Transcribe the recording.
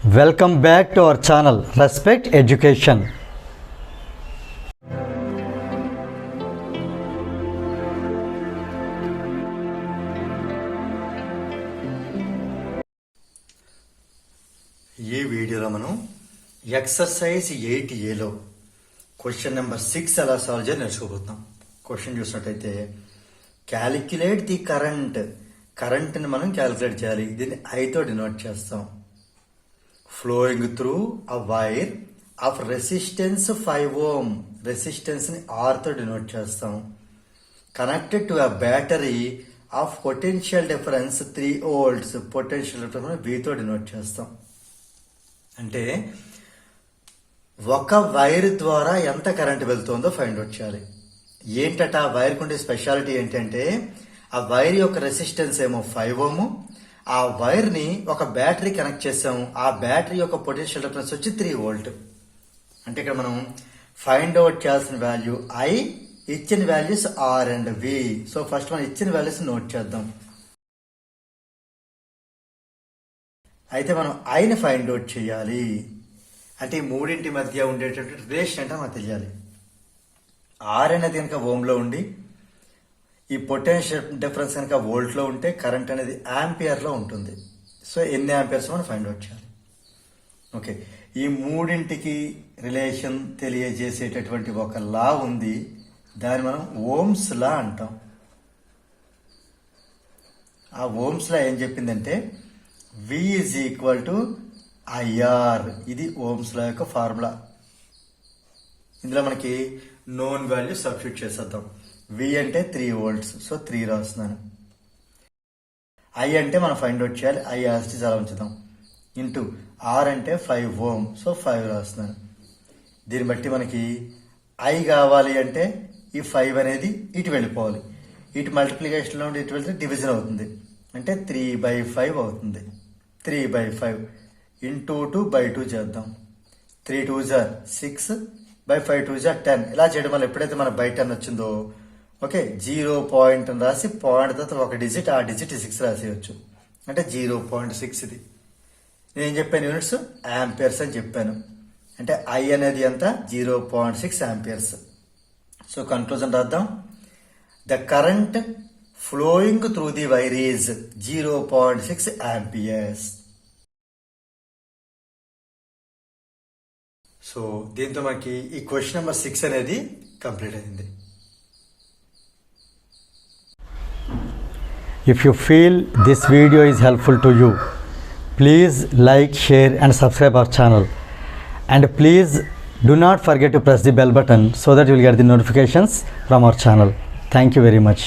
Welcome back to our channel Respect Education. ఈ వీడియోలో మనం ఎక్సర్సైజ్ 8Aలో క్వశ్చన్ నెంబర్ 6 ఎలా సాల్వ్ చేయాలి నేర్చుకోబోతున్నాం. క్వశ్చన్ చూసినట్టయితే క్యాలిక్యులేట్ ది కరెంట్ని మనం క్యాలిక్యులేట్ చేయాలి. దీన్ని ఐతో డినోట్ చేస్తాం. Flowing through a wire of resistance 5 ohm, resistance ని R తో డినోట్ చేస్తాం. Connected to a battery of potential difference 3 volts, potential difference V తో డినోట్ చేస్తాం. అంటే ఒక వైర్ ద్వారా ఎంత కరెంట్ వెళ్తుందో ఫైండ్ అవుట్ చేయాలి. ఏంటట ఆ వైర్కి ఉండే స్పెషాలిటీ ఏంటంటే ఆ వైర్ యొక్క రెసిస్టెన్స్ ఏమో 5 ohm, ఆ వైర్ ని ఒక బ్యాటరీ కనెక్ట్ చేసాము. ఆ బ్యాటరీ యొక్క పొటెన్షియల్ డిఫరెన్స్ వచ్చి 3 volt. అంటే ఇక్కడ మనం ఫైండ్ అవుట్ చేయాల్సిన వాల్యూ I, ఇచ్చిన values R and V. So first మనం ఇచ్చిన వాల్యూస్ నోట్ చేద్దాం. అయితే మనం ఐని ఫైండ్ అవుట్ చేయాలి. అంటే ఈ మూడింటి మధ్య ఉండేటటువంటి రిలేషన్ అంటే మనకు తెలియాలి. R అనేది కనుక ఓమ్లో ఉండి ఈ పొటెన్షియల్ డిఫరెన్స్ కనుక వోల్ట్లో ఉంటే కరెంట్ అనేది యాంపియర్లో ఉంటుంది. సో ఎన్ని యాంపియర్స్ మనం ఫైండ్ అవుట్ చేయాలి. ఓకే, ఈ మూడింటికి రిలేషన్ తెలియజేసేటటువంటి ఒక లా ఉంది. దాన్ని మనం ఓమ్స్ లా అంటాం. ఆ ఓమ్స్ లా ఏం చెప్పిందంటే V is equal to IR. ఇది ఓమ్స్ లా యొక్క ఫార్ములా. ఇందులో మనకి నోన్ వాల్యూ సబ్స్టిట్యూట్ చేసేద్దాం. V అంటే 3 volts, సో 3 రాస్తున్నాను. I అంటే మనం ఫైండ్ అవుట్ చేయాలి. I యాస్టీస్ అలా ఉంచుదాం. ఇంటూ R అంటే 5 ohm, సో 5 రాస్తున్నాను. దీన్ని బట్టి మనకి I కావాలి అంటే ఈ 5 అనేది ఇటు వెళ్ళిపోవాలి. ఇటు మల్టిప్లికేషన్లో ఉండి ఇటు వెళ్తే డివిజన్ అవుతుంది. అంటే 3/5 అవుతుంది. 3/5 ఇంటూ 2/2 చేద్దాం. 3 2s are 6, 5 2s are 10. ఇలా చేయడం వల్ల ఎప్పుడైతే మన బై 10 వచ్చిందో ఓకే 0 పాయింట్ అని రాసి పాయింట్ తర్వాత ఒక డిజిట్, ఆ డిజిట్ 6 రాసేయచ్చు. అంటే 0.6. ఇది నేను చెప్పాను యూనిట్స్ యాంపియర్స్ అని చెప్పాను. అంటే I అనేది ఎంత 0.6 యాంపియర్స్. సో కన్క్లూజన్ రాద్దాం. The current flowing through the wire is 0.6 amperes. So దీంతో మనకి ఈ క్వశ్చన్ నెంబర్ 6 అనేది కంప్లీట్ అయింది. If you feel this video is helpful to you, please like, share and subscribe our channel. And please do not forget to press the bell button so that you will get the notifications from our channel. Thank you very much.